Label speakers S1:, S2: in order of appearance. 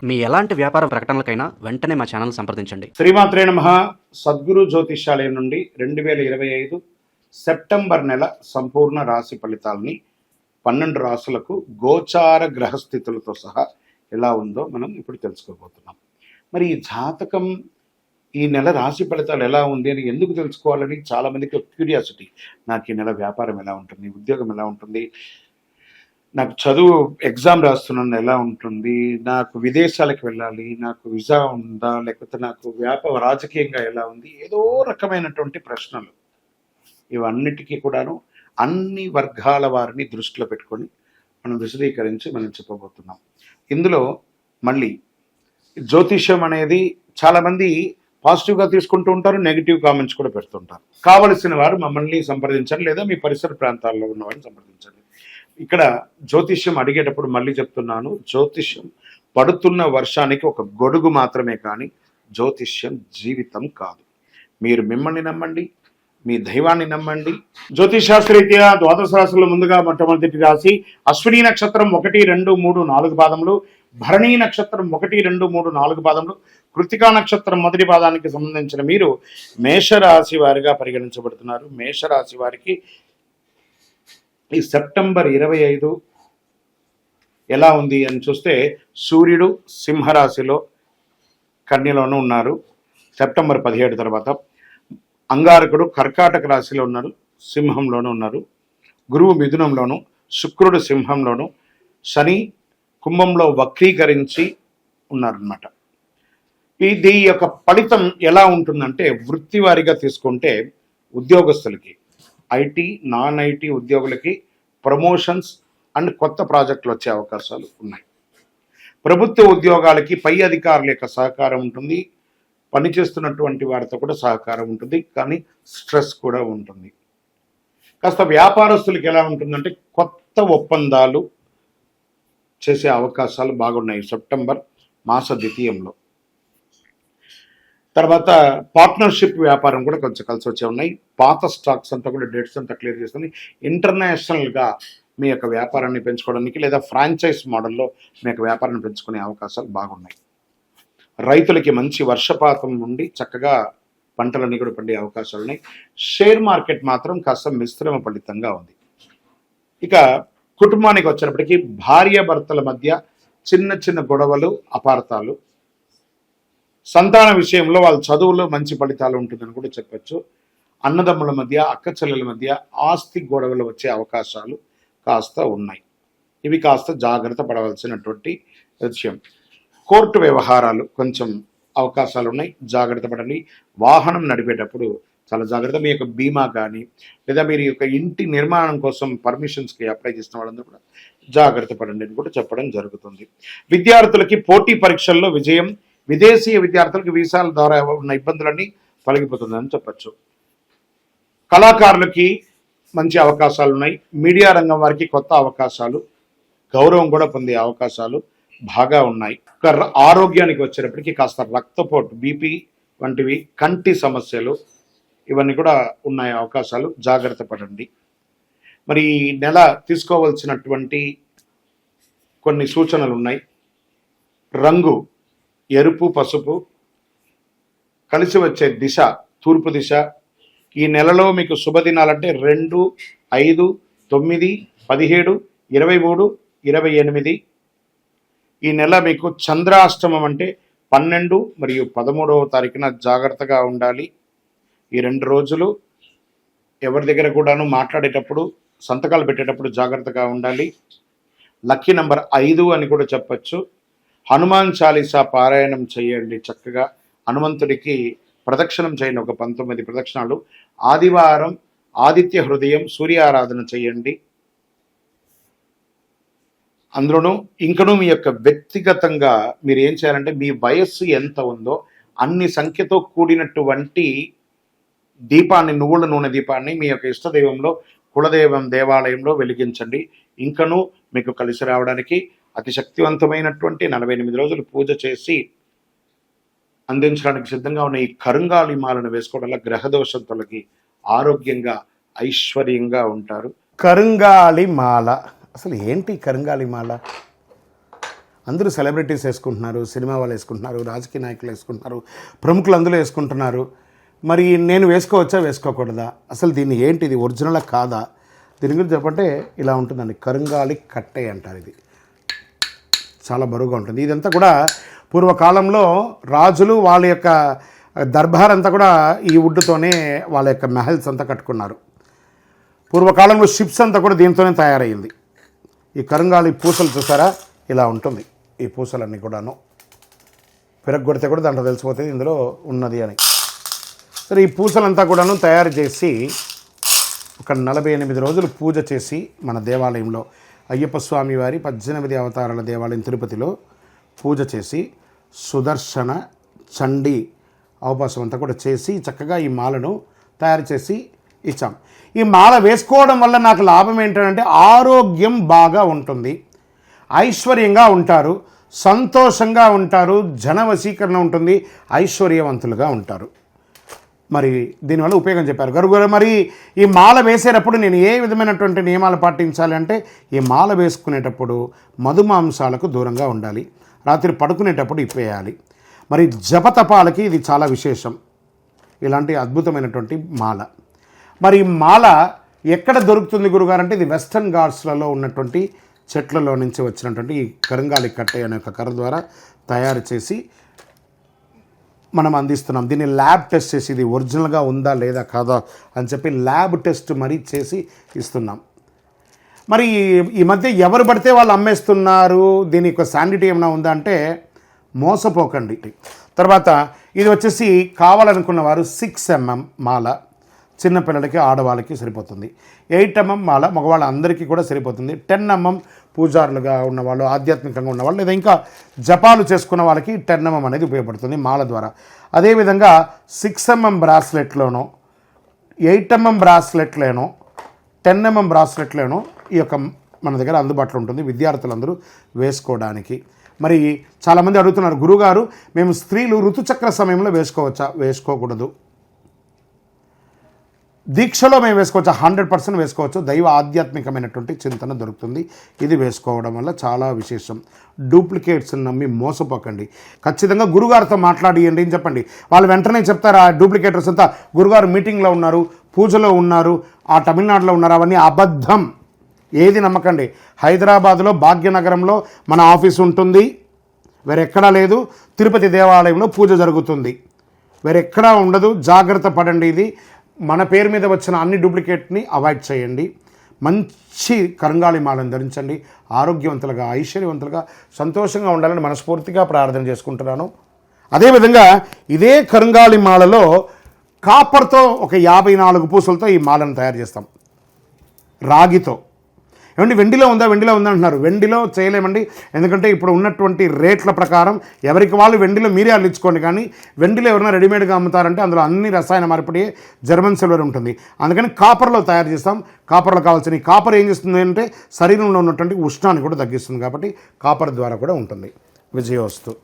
S1: మీ ఎలాంటి వ్యాపార ప్రకటనలకైనా వెంటనే మా ఛానల్ సంప్రదించండి.
S2: శ్రీమాత్రే నమః. సద్గురు జ్యోతిష్యాలయం నుండి 2025 సెప్టెంబర్ నెల సంపూర్ణ రాశి ఫలితాలని 12 రాశులకు గోచార గ్రహస్థితులతో సహా ఎలా ఉందో మనం ఇప్పుడు తెలుసుకోబోతున్నాం. మరి ఈ జాతకం ఈ నెల రాశి ఫలితాలు ఎలా ఉంది అని ఎందుకు తెలుసుకోవాలని చాలామందికి ఒక క్యూరియాసిటీ. నాకు ఈ నెల వ్యాపారం ఎలా ఉంటుంది, ఉద్యోగం ఎలా ఉంటుంది, నాకు చదువు ఎగ్జామ్ రాస్తున్నాను ఎలా ఉంటుంది, నాకు విదేశాలకు వెళ్ళాలి, నాకు వీసా ఉందా, లేకపోతే నాకు రాజకీయంగా ఎలా ఉంది, ఏదో రకమైనటువంటి ప్రశ్నలు. ఇవన్నిటికీ కూడాను అన్ని వర్గాల వారిని దృష్టిలో పెట్టుకొని మనం విశదీకరించి మనం చెప్పబోతున్నాం. ఇందులో మళ్ళీ జ్యోతిష్యం అనేది చాలామంది పాజిటివ్గా తీసుకుంటూ ఉంటారు, నెగిటివ్ కామెంట్స్ కూడా పెడుతుంటారు. కావలసిన వారు మమ్మల్ని సంప్రదించండి, లేదా మీ పరిసర ప్రాంతాల్లో ఉన్న వారిని సంప్రదించండి. ఇక్కడ జ్యోతిష్యం అడిగేటప్పుడు మళ్ళీ చెప్తున్నాను, జ్యోతిష్యం పడుతున్న వర్షానికి ఒక గొడుగు మాత్రమే, కానీ జ్యోతిష్యం జీవితం కాదు. మీరు మిమ్మల్ని నమ్మండి, మీ దైవాన్ని నమ్మండి. జ్యోతిషాస్త్రరీత్యా ద్వాదశ రాశుల్లో ముందుగా మొట్టమొదటి రాశి అశ్విని నక్షత్రం 1, 2, 3, 4 పాదములు, భరణీ నక్షత్రం 1, 2, 3, 4 పాదములు, కృతికా నక్షత్రం మొదటి పాదానికి సంబంధించిన మీరు మేషరాశి వారిగా పరిగణించబడుతున్నారు. మేషరాశి వారికి ఈ సెప్టెంబర్ 25 ఎలా ఉంది అని చూస్తే, సూర్యుడు సింహరాశిలో కన్యలోనూ ఉన్నారు సెప్టెంబర్ 17 తర్వాత. అంగారకుడు కర్కాటక రాశిలో ఉన్నారు, సింహంలోనూ ఉన్నారు. గురువు మిథునంలోను, శుక్రుడు సింహంలోను, శని కుంభంలో వక్రీకరించి ఉన్నారన్నమాట. ఇది యొక్క ఫలితం ఎలా ఉంటుందంటే, వృత్తి వారిగా తీసుకుంటే ఉద్యోగస్తులకి, ఐటీ నాన్ ఐటీ ఉద్యోగులకి ప్రమోషన్స్ అండ్ కొత్త ప్రాజెక్టులు వచ్చే అవకాశాలు ఉన్నాయి. ప్రభుత్వ ఉద్యోగాలకి పై అధికారుల యొక్క సహకారం ఉంటుంది, పనిచేస్తున్నటువంటి వారితో కూడా సహకారం ఉంటుంది, కానీ స్ట్రెస్ కూడా ఉంటుంది. కాస్త వ్యాపారస్తులకి ఎలా ఉంటుందంటే, కొత్త ఒప్పందాలు చేసే అవకాశాలు బాగున్నాయి సెప్టెంబర్ మాస ద్వితీయంలో. తర్వాత పార్ట్నర్షిప్ వ్యాపారం కూడా కొంచెం కలిసి వచ్చే ఉన్నాయి. పాత స్టాక్స్ అంతా కూడా డేట్స్ అంతా క్లియర్ చేసుకుని ఇంటర్నేషనల్గా మీ యొక్క వ్యాపారాన్ని పెంచుకోవడానికి, లేదా ఫ్రాంచైజ్ మోడల్లో మీ యొక్క వ్యాపారాన్ని పెంచుకునే అవకాశాలు బాగున్నాయి. రైతులకి మంచి వర్షపాతం నుండి చక్కగా పంటలన్నీ కూడా పండే అవకాశాలు ఉన్నాయి. షేర్ మార్కెట్ మాత్రం కాస్త మిశ్రమ ఫలితంగా ఉంది. ఇక కుటుంబానికి వచ్చినప్పటికీ భార్యాభర్తల మధ్య చిన్న చిన్న గొడవలు, అపార్థాలు, సంతాన విషయంలో వాళ్ళ చదువులో మంచి ఫలితాలు ఉంటుందని కూడా చెప్పచ్చు. అన్నదమ్ముల మధ్య, అక్క చెల్లెల మధ్య ఆస్తి గొడవలు వచ్చే అవకాశాలు కాస్త ఉన్నాయి. ఇవి కాస్త జాగ్రత్త పడవలసినటువంటి విషయం. కోర్టు వ్యవహారాలు కొంచెం అవకాశాలు ఉన్నాయి, జాగ్రత్త పడండి. వాహనం నడిపేటప్పుడు చాలా జాగ్రత్త. మీ యొక్క బీమా కానీ, లేదా మీరు యొక్క ఇంటి నిర్మాణం కోసం పర్మిషన్స్కి అప్లై చేసిన వాళ్ళందరూ కూడా జాగ్రత్త పడండి అని కూడా చెప్పడం జరుగుతుంది. విద్యార్థులకి పోటీ పరీక్షల్లో విజయం, విదేశీయ విద్యార్థులకు వీసాల ద్వారా ఉన్న ఇబ్బందులన్నీ తొలగిపోతుందని చెప్పచ్చు. కళాకారులకి మంచి అవకాశాలు ఉన్నాయి. మీడియా రంగం వారికి కొత్త అవకాశాలు, గౌరవం కూడా పొందే అవకాశాలు బాగా ఉన్నాయి. ఆరోగ్యానికి వచ్చేటప్పటికి కాస్త రక్తపోటు, బీపీ వంటివి, కంటి సమస్యలు, ఇవన్నీ కూడా ఉన్నాయి అవకాశాలు, జాగ్రత్త పడండి. మరి ఈ నెల తీసుకోవాల్సినటువంటి కొన్ని సూచనలు ఉన్నాయి. రంగు ఎరుపు, పసుపు, కలిసి వచ్చే దిశ తూర్పు దిశ. ఈ నెలలో మీకు శుభదినాలంటే 2, 5, 9, 17, 23, 28. ఈ నెల మీకు చంద్రాష్టమం అంటే 12 మరియు 13వ తారీఖున జాగ్రత్తగా ఉండాలి. ఈ 2 రోజులు ఎవరి దగ్గర కూడాను మాట్లాడేటప్పుడు, సంతకాలు పెట్టేటప్పుడు జాగ్రత్తగా ఉండాలి. లక్కీ నంబర్ 5 అని కూడా చెప్పచ్చు. హనుమాన్ చాలీసా పారాయణం చేయండి చక్కగా. హనుమంతుడికి ప్రదక్షిణం చేయండి, ఒక 19 ప్రదక్షిణాలు. ఆదివారం ఆదిత్య హృదయం సూర్యారాధన చేయండి. అందులోనూ ఇంకనూ మీ యొక్క వ్యక్తిగతంగా మీరు ఏం చేయాలంటే, మీ వయస్సు ఎంత ఉందో అన్ని సంఖ్యతో కూడినటువంటి దీపాన్ని, నువ్వుల నూనె దీపాన్ని మీ యొక్క ఇష్టదైవంలో, కులదైవం దేవాలయంలో వెలిగించండి. ఇంకనూ మీకు కలిసి రావడానికి అతి శక్తివంతమైనటువంటి 48 రోజులు పూజ చేసి అందించడానికి సిద్ధంగా ఉన్న ఈ కరుంగాలి మాలను వేసుకోవడం వల్ల గ్రహదోషం తొలగి ఆరోగ్యంగా, ఐశ్వర్యంగా ఉంటారు.
S3: కరుంగాలి మాల అసలు ఏంటి? కరుంగాలి మాల
S2: అందరూ సెలబ్రిటీస్ వేసుకుంటున్నారు, సినిమా వాళ్ళు వేసుకుంటున్నారు, రాజకీయ నాయకులు వేసుకుంటున్నారు, ప్రముఖులు అందులో వేసుకుంటున్నారు. మరి నేను వేసుకోవచ్చా వేసుకోకూడదా? అసలు దీన్ని ఏంటి, ఇది ఒరిజినలా కాదా? దీని గురించి చెప్పంటే ఇలా ఉంటుందండి. కరుంగాలి కట్టె అంటారు. ఇది చాలా బరువుగా ఉంటుంది. ఇదంతా కూడా పూర్వకాలంలో రాజులు వాళ్ళ యొక్క దర్బార్ అంతా కూడా ఈ వుడ్తోనే వాళ్ళ యొక్క మహల్స్ అంతా కట్టుకున్నారు. పూర్వకాలంలో షిప్స్ అంతా కూడా దీంతోనే తయారయ్యింది. ఈ కరుంగాలి పూసలు చూసారా, ఇలా ఉంటుంది. ఈ పూసలన్నీ కూడాను విరగ్గొడితే కూడా దాంట్లో తెలిసిపోతుంది ఇందులో ఉన్నది అని. సరే, ఈ పూసలంతా కూడాను తయారు చేసి ఒక 48 రోజులు పూజ చేసి మన దేవాలయంలో అయ్యప్ప స్వామి వారి 18 అవతారాల దేవాలయం తిరుపతిలో పూజ చేసి సుదర్శన చండీ అవకాశం అంతా కూడా చేసి చక్కగా ఈ మాలను తయారు చేసి ఇచ్చాం. ఈ మాల వేసుకోవడం వల్ల నాకు లాభం ఏంటంటే ఆరోగ్యం బాగా ఉంటుంది, ఐశ్వర్యంగా ఉంటారు, సంతోషంగా ఉంటారు, జన వశీకరణ ఉంటుంది, ఐశ్వర్యవంతులుగా ఉంటారు. మరి దీనివల్ల ఉపయోగం చెప్పారు గురుగారు. మరి ఈ మాల వేసేటప్పుడు నేను ఏ విధమైనటువంటి నియమాలు పాటించాలి అంటే, ఈ మాల వేసుకునేటప్పుడు మధుమాంసాలకు దూరంగా ఉండాలి, రాత్రి పడుకునేటప్పుడు ఇప్పేయాలి. మరి జపతపాలకి ఇది చాలా విశేషం, ఇలాంటి అద్భుతమైనటువంటి మాల. మరి ఈ మాల ఎక్కడ దొరుకుతుంది గురుగారు అంటే, ఇది వెస్టర్న్ ఘాట్స్లలో ఉన్నటువంటి చెట్లలో నుంచి వచ్చినటువంటి ఈ కరుంగాలి కట్టె అనే ఒక కర్ర ద్వారా తయారు చేసి మనం అందిస్తున్నాం. దీన్ని ల్యాబ్ టెస్ట్ చేసి ఇది ఒరిజినల్గా ఉందా లేదా కాదా అని చెప్పి ల్యాబ్ టెస్ట్ మరీ చేసి ఇస్తున్నాం. మరి ఈ మధ్య ఎవరు పడితే వాళ్ళు అమ్మేస్తున్నారు, దీని యొక్క శానిటీ ఏమైనా ఉందా అంటే మోసపోకండి. తర్వాత ఇది వచ్చేసి కావాలనుకున్న వారు 6 mm మాల చిన్నపిల్లలకి ఆడవాళ్ళకి సరిపోతుంది, 8 mm మాల మగవాళ్ళ అందరికీ కూడా సరిపోతుంది, 10 mm పూజారులుగా ఉన్నవాళ్ళు, ఆధ్యాత్మికంగా ఉన్నవాళ్ళు, లేదా ఇంకా జపాలు చేసుకున్న వాళ్ళకి 10 mm అనేది ఉపయోగపడుతుంది మాల ద్వారా. అదేవిధంగా 6 mm బ్రాస్లెట్లోనో 8 mm బ్రాస్లెట్లోనో 10 mm బ్రాస్లెట్లోనో ఈ యొక్క మన దగ్గర అందుబాటులో ఉంటుంది విద్యార్థులందరూ వేసుకోవడానికి. మరి చాలామంది అడుగుతున్నారు, గురుగారు మేము స్త్రీలు ఋతుచక్ర సమయంలో వేసుకోవచ్చా? వేసుకోకూడదు. దీక్షలో మేము వేసుకోవచ్చు, 100% వేసుకోవచ్చు. దైవ ఆధ్యాత్మికమైనటువంటి చింతన దొరుకుతుంది, ఇది వేసుకోవడం వల్ల చాలా విశేషం. డూప్లికేట్స్ నమ్మి మోసపోకండి. ఖచ్చితంగా గురుగారితో మాట్లాడియండి అని చెప్పండి. వాళ్ళు వెంటనే చెప్తారు, ఆ డూప్లికేటర్స్ అంతా గురుగారు మీటింగ్లో ఉన్నారు, పూజలో ఉన్నారు, ఆ తమిళనాడులో ఉన్నారు, అవన్నీ అబద్ధం. ఏది నమ్మకండి. హైదరాబాద్లో భాగ్యనగరంలో మన ఆఫీస్ ఉంటుంది, వేరెక్కడా లేదు. తిరుపతి దేవాలయంలో పూజ జరుగుతుంది, వేరెక్కడా ఉండదు. జాగ్రత్త పడండి. ఇది మన పేరు మీద వచ్చిన అన్ని డూప్లికేట్ని అవాయిడ్ చేయండి. మంచి కరుంగాలి మాలను ధరించండి. ఆరోగ్యవంతులుగా, ఐశ్వర్యవంతులుగా, సంతోషంగా ఉండాలని మనస్ఫూర్తిగా ప్రార్థన చేసుకుంటున్నాను. అదేవిధంగా ఇదే కరుంగాలి మాలలో కాపర్తో ఒక 54 పూసలతో ఈ మాలను తయారు చేస్తాం, రాగితో. ఏమండి వెండిలో ఉందా అంటున్నారు. వెండిలో చేయలేమండి, ఎందుకంటే ఇప్పుడు ఉన్నటువంటి రేట్ల ప్రకారం ఎవరికి వాళ్ళు వెండిలో మీరే అల్లించుకోండి. కానీ వెండిలో ఎవరైనా రెడీమేడ్గా అమ్ముతారంటే అందులో అన్ని రసాయన మార్పిడి, జర్మన్ సిల్వర్ ఉంటుంది. అందుకని కాపర్లో తయారు చేస్తాం. కాపర్లో కావాల్సిన ఈ కాపర్ ఏం చేస్తుంది అంటే శరీరంలో ఉన్నటువంటి ఉష్ణాన్ని కూడా తగ్గిస్తుంది, కాబట్టి కాపర్ ద్వారా కూడా ఉంటుంది. విజయోస్తు.